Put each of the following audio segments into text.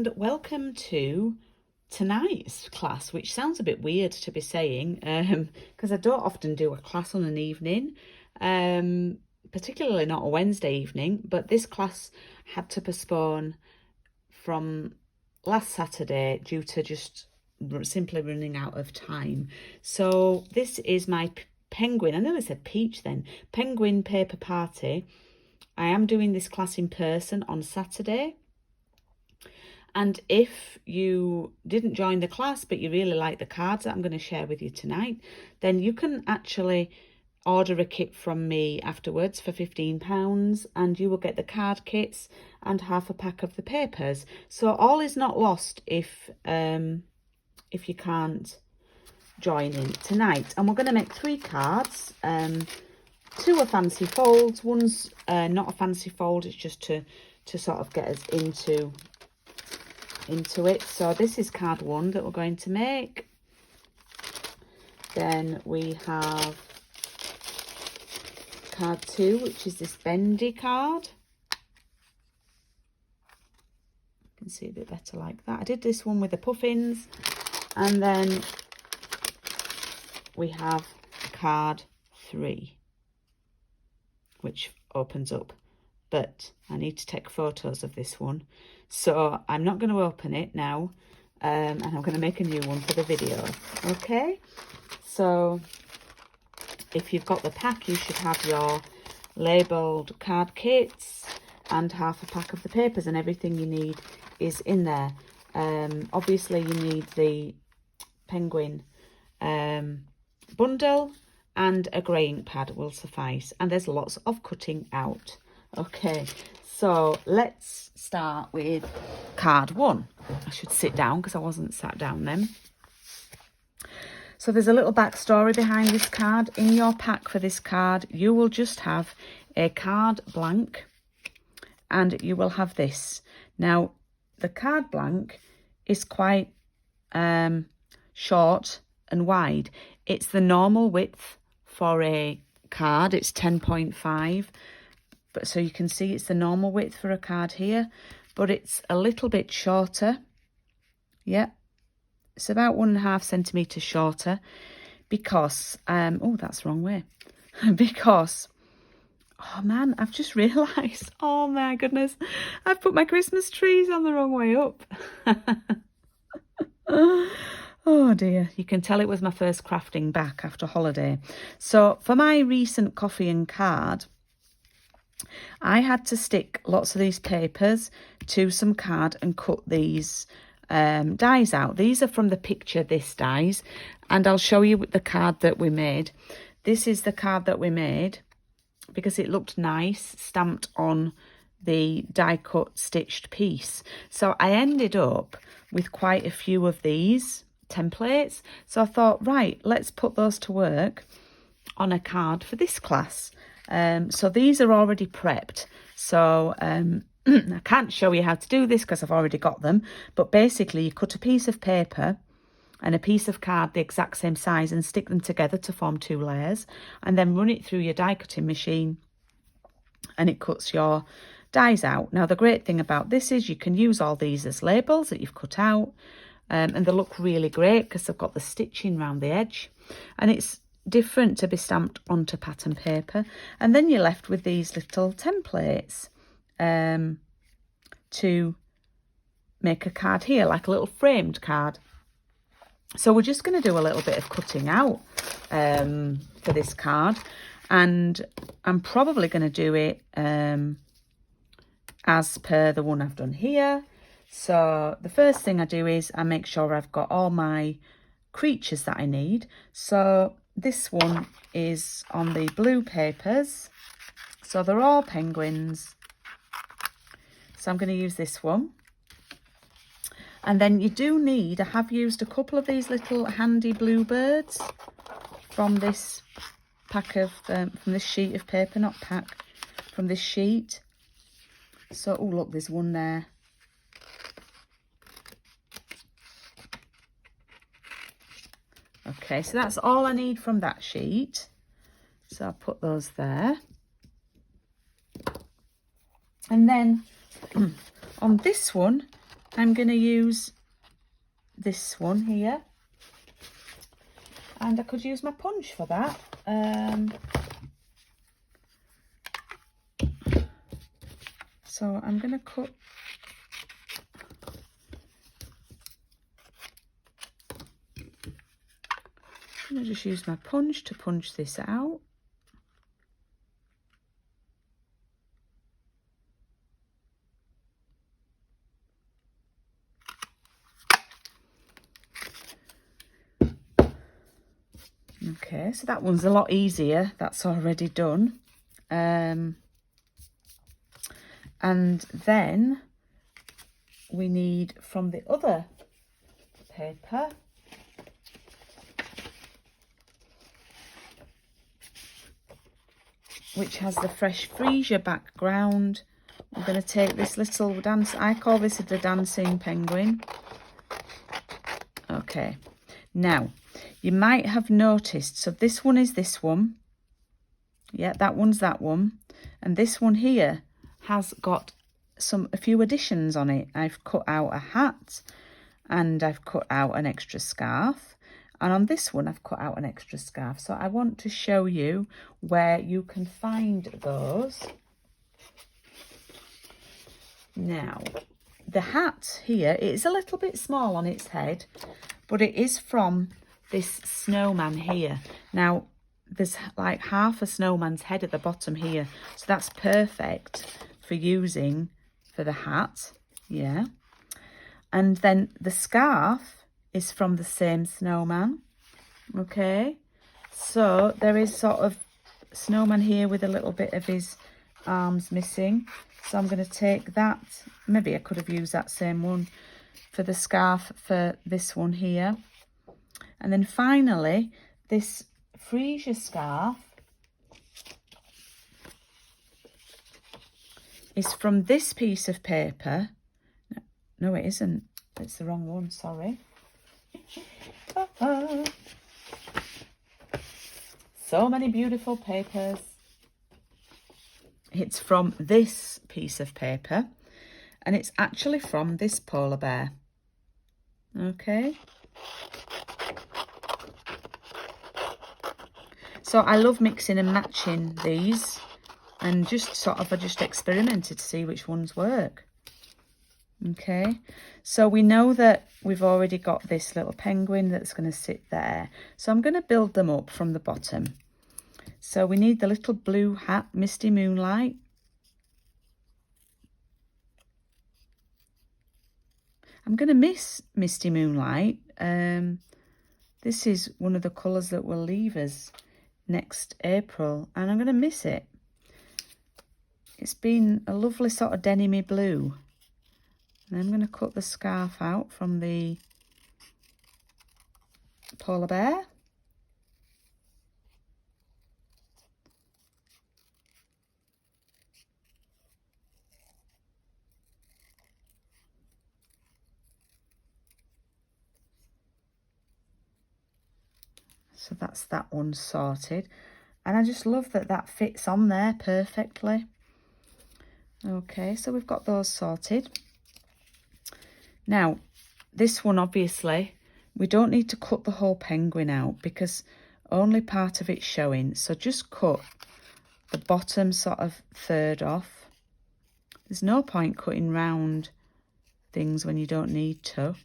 and welcome to tonight's class, which sounds a bit weird to be saying because I don't often do a class on an evening, particularly not a Wednesday evening, but this class had to postpone from last Saturday due to just simply running out of time. So this is my penguin, I nearly said peach then, penguin paper party. I am doing this class in person on Saturday. And if you didn't join the class, but you really like the cards that I'm going to share with you tonight, then you can actually order a kit from me afterwards for £15, and you will get the card kits and half a pack of the papers. So all is not lost if you can't join in tonight. And we're going to make 3 cards. 2 are fancy folds. One's not a fancy fold. It's just to sort of get us into it. So this is card 1 that we're going to make. Then we have card 2, which is this bendy card. You can see a bit better like that. I did this one with the puffins. And then we have card 3, which opens up. But I need to take photos of this one, so I'm not going to open it now, and I'm going to make a new one for the video. Okay, so if you've got the pack, you should have your labelled card kits and half a pack of the papers, and everything you need is in there. Obviously you need the penguin bundle, and a grey ink pad will suffice, and there's lots of cutting out. Okay, so let's start with card 1. I should sit down because I wasn't sat down then. So there's a little backstory behind this card. In your pack for this card, you will just have a card blank, and you will have this. Now, the card blank is quite short and wide. It's the normal width for a card. It's 10.5. But so you can see it's the normal width for a card here, but it's a little bit shorter. Yeah, it's about 1.5 centimetres shorter because, oh, that's the wrong way. Because, oh man, I've just realised, oh my goodness, I've put my Christmas trees on the wrong way up. Oh dear, you can tell it was my first crafting back after holiday. So for my recent coffee and card, I had to stick lots of these papers to some card and cut these dies out. These are from the picture, this dies, and I'll show you the card that we made. This is the card that we made because it looked nice stamped on the die cut stitched piece. So I ended up with quite a few of these templates. So I thought, right, let's put those to work on a card for this class. So these are already prepped, so I can't show you how to do this because I've already got them, but basically you cut a piece of paper and a piece of card the exact same size and stick them together to form 2 layers, and then run it through your die cutting machine and it cuts your dies out. Now the great thing about this is you can use all these as labels that you've cut out, and they look really great because they've got the stitching around the edge, and it's different to be stamped onto pattern paper. And then you're left with these little templates to make a card here, like a little framed card. So we're just going to do a little bit of cutting out for this card, and I'm probably going to do it as per the one I've done here. So the first thing I do is I make sure I've got all my creatures that I need. So this one is on the blue papers, so they're all penguins. So I'm going to use this one. And then you do need, I have used a couple of these little handy bluebirds from this pack of, from this sheet of paper, not pack, from this sheet. So, oh look, there's one there. Okay, so that's all I need from that sheet. So I'll put those there. And then on this one, I'm going to use this one here, and I could use my punch for that. So I'm going to cut I'm going to just use my punch to punch this out. Okay, so that one's a lot easier. That's already done. And then we need from the other paper, which has the fresh freesia background. I'm going to take this little dance, I call this the dancing penguin. Okay, now you might have noticed, so this one is this one. Yeah, that one's that one. And this one here has got a few additions on it. I've cut out a hat and I've cut out an extra scarf. And on this one, I've cut out an extra scarf. So I want to show you where you can find those. Now, the hat here, it's a little bit small on its head, but it is from this snowman here. Now, there's like half a snowman's head at the bottom here. So that's perfect for using for the hat. Yeah. And then the scarf is from the same snowman. Okay. So there is sort of snowman here with a little bit of his arms missing. So I'm going to take that. Maybe I could have used that same one for the scarf for this one here. And then finally, this freesia scarf is from this piece of paper. No, it isn't. It's the wrong one, sorry. So many beautiful papers. It's from this piece of paper, and it's actually from this polar bear. Okay. So I love mixing and matching these, and just sort of I just experimented to see which ones work. Okay, so we know that we've already got this little penguin that's going to sit there. So I'm going to build them up from the bottom. So we need the little blue hat, Misty Moonlight. I'm going to miss Misty Moonlight. This is one of the colours that will leave us next April, and I'm going to miss it. It's been a lovely sort of denim-y blue. And I'm going to cut the scarf out from the polar bear. So that's that one sorted. And I just love that that fits on there perfectly. Okay, so we've got those sorted. Now, this one, obviously, we don't need to cut the whole penguin out because only part of it's showing. So just cut the bottom sort of third off. There's no point cutting round things when you don't need to.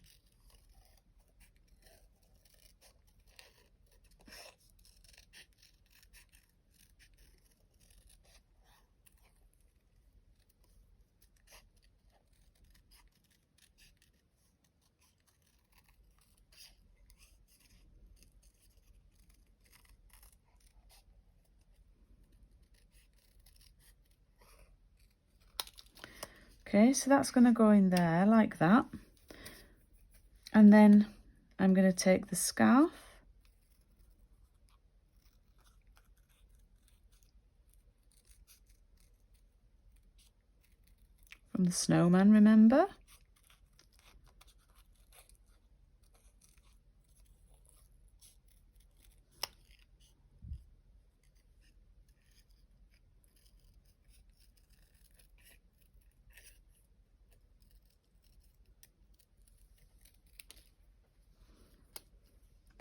Okay, so that's going to go in there like that. And then I'm going to take the scarf. From the snowman, remember?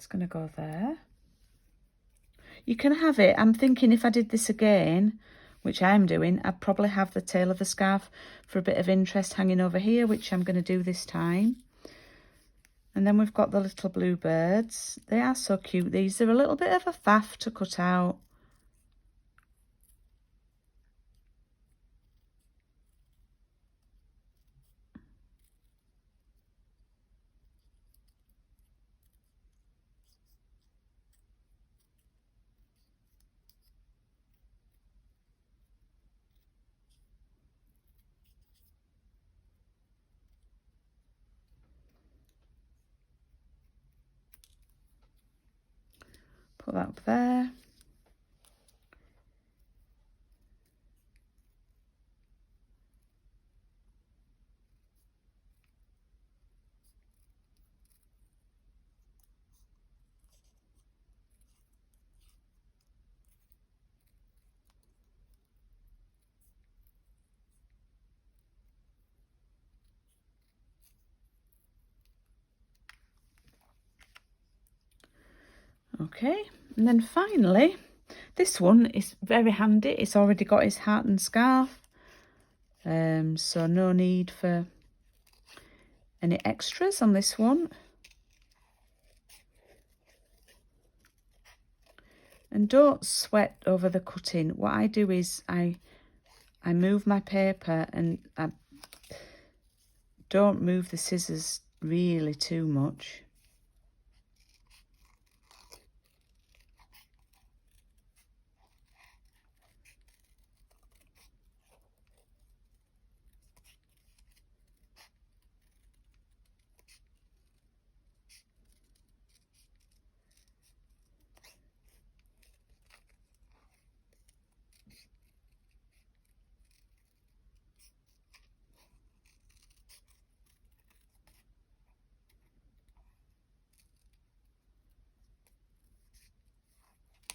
It's going to go there. You can have it. I'm thinking if I did this again, which I'm doing, I'd probably have the tail of the scarf for a bit of interest hanging over here, which I'm going to do this time. And then we've got the little blue birds. They are so cute. These are a little bit of a faff to cut out. Put that up there. Okay, and then finally, this one is very handy. It's already got his hat and scarf, so no need for any extras on this one. And don't sweat over the cutting. What I do is I move my paper and I don't move the scissors really too much.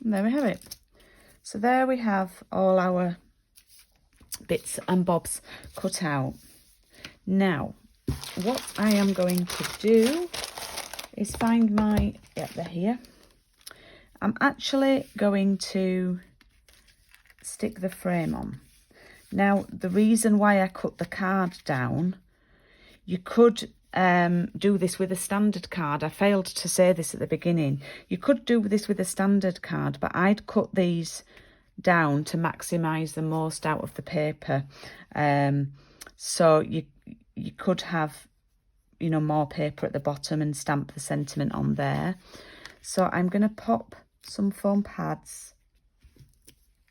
And there we have it. So there we have all our bits and bobs cut out. Now, what I am going to do is find my, they're here. I'm actually going to stick the frame on. Now, the reason why I cut the card down, you could do this with a standard card. I failed to say this at the beginning. You could do this with a standard card, but I'd cut these down to maximise the most out of the paper. So you could have, you know, more paper at the bottom and stamp the sentiment on there. So I'm going to pop some foam pads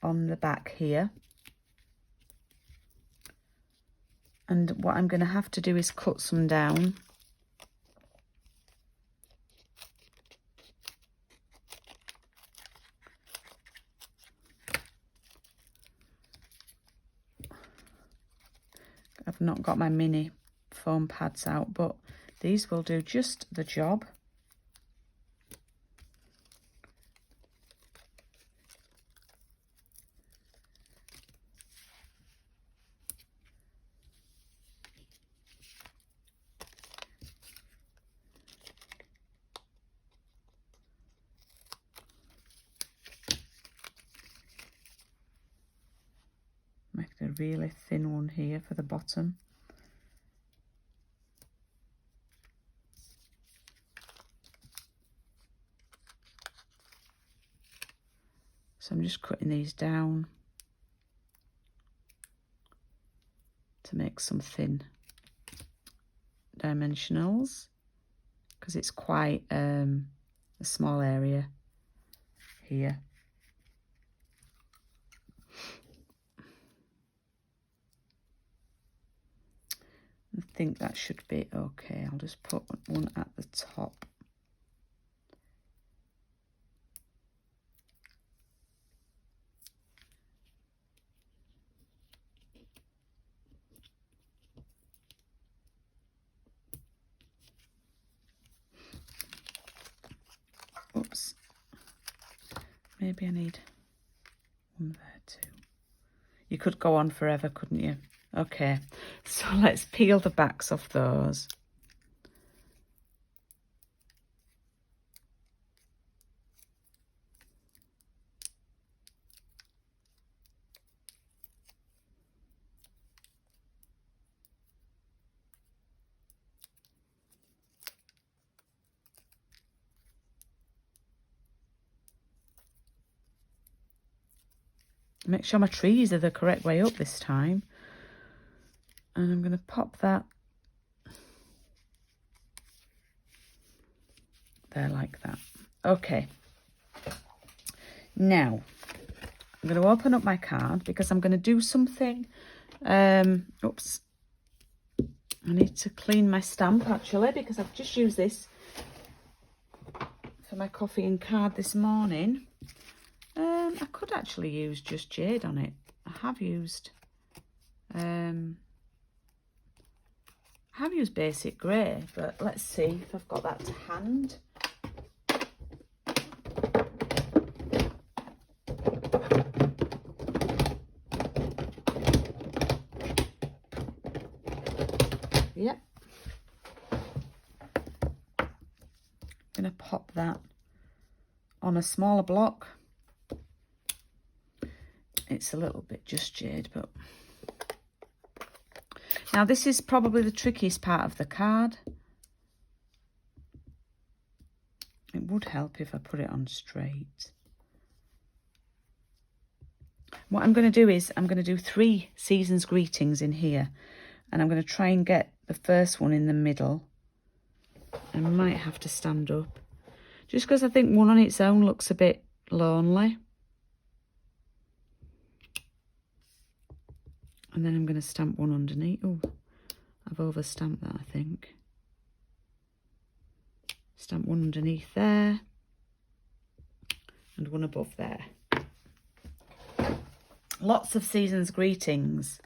on the back here. And what I'm going to have to do is cut some down. I've not got my mini foam pads out, but these will do just the job. A really thin one here for the bottom. So I'm just cutting these down to make some thin dimensionals, because it's quite a small area here. I think that should be okay. I'll just put one at the top. Oops. Maybe I need one there too. You could go on forever, couldn't you? Okay, so let's peel the backs off those. Make sure my trees are the correct way up this time. And I'm going to pop that there like that. Okay. Now, I'm going to open up my card because I'm going to do something. Oops. I need to clean my stamp actually because I've just used this for my coffee and card this morning. I could actually use just jade on it. I have used basic grey, but let's see if I've got that to hand. Yep. I'm going to pop that on a smaller block. It's a little bit just jade, but now this is probably the trickiest part of the card. It would help if I put it on straight. What I'm going to do is I'm going to do 3 seasons greetings in here, and I'm going to try and get the first one in the middle. I might have to stand up just because I think one on its own looks a bit lonely. And then I'm going to stamp one underneath. Oh, I've over-stamped that, I think. Stamp one underneath there. And one above there. Lots of seasons greetings.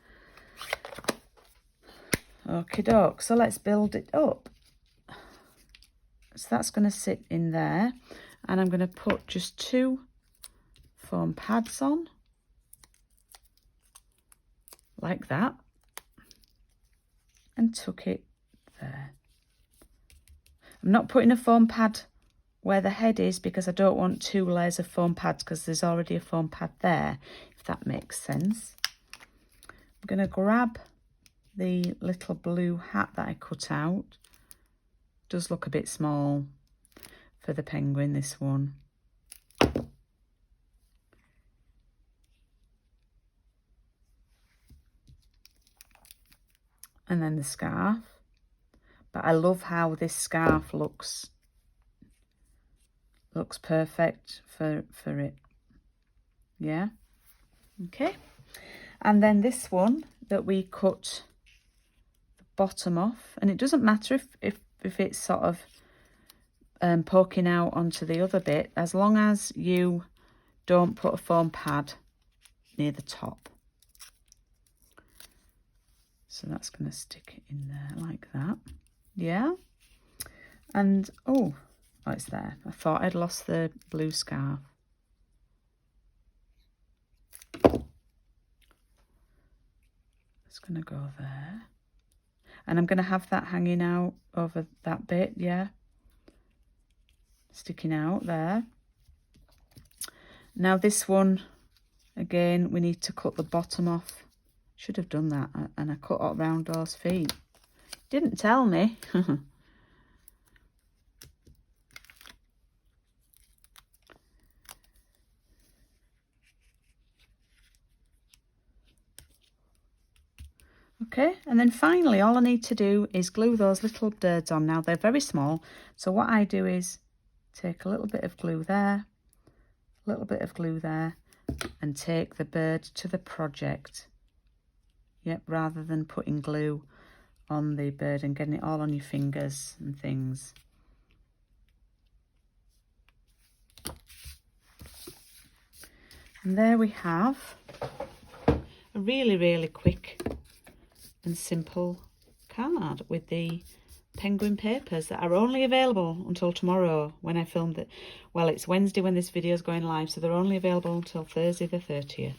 Okie doke. So let's build it up. So that's going to sit in there. And I'm going to put just 2 foam pads on. Like that, and tuck it there. I'm not putting a foam pad where the head is because I don't want 2 layers of foam pads because there's already a foam pad there, if that makes sense. I'm going to grab the little blue hat that I cut out. Does look a bit small for the penguin, this one. And then the scarf. But I love how this scarf looks perfect for it. Yeah. Okay. And then this one that we cut the bottom off, and it doesn't matter if it's sort of poking out onto the other bit, as long as you don't put a foam pad near the top. So that's going to stick it in there like that. Yeah. And, oh, it's there. I thought I'd lost the blue scarf. It's going to go there. And I'm going to have that hanging out over that bit, yeah. Sticking out there. Now this one, again, we need to cut the bottom off. Should have done that, and I cut up around those feet. Didn't tell me. Okay, and then finally all I need to do is glue those little birds on. Now they're very small, so what I do is take a little bit of glue there, a little bit of glue there, and take the bird to the project. Yep, rather than putting glue on the bird and getting it all on your fingers and things. And there we have a really, really quick and simple card with the penguin papers that are only available until tomorrow when I filmed it. Well, it's Wednesday when this video is going live, so they're only available until Thursday the 30th.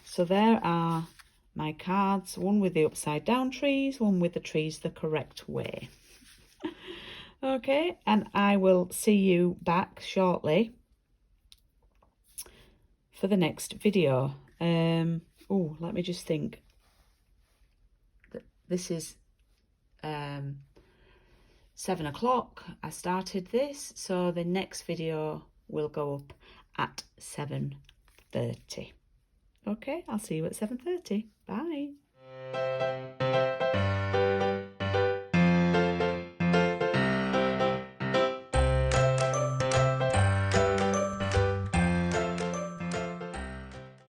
So there are my cards, one with the upside down trees, one with the trees the correct way. Okay, and I will see you back shortly for the next video. Oh, let me just think. This is 7 o'clock. I started this, so the next video will go up at 7:30. Okay, I'll see you at 7:30. Bye.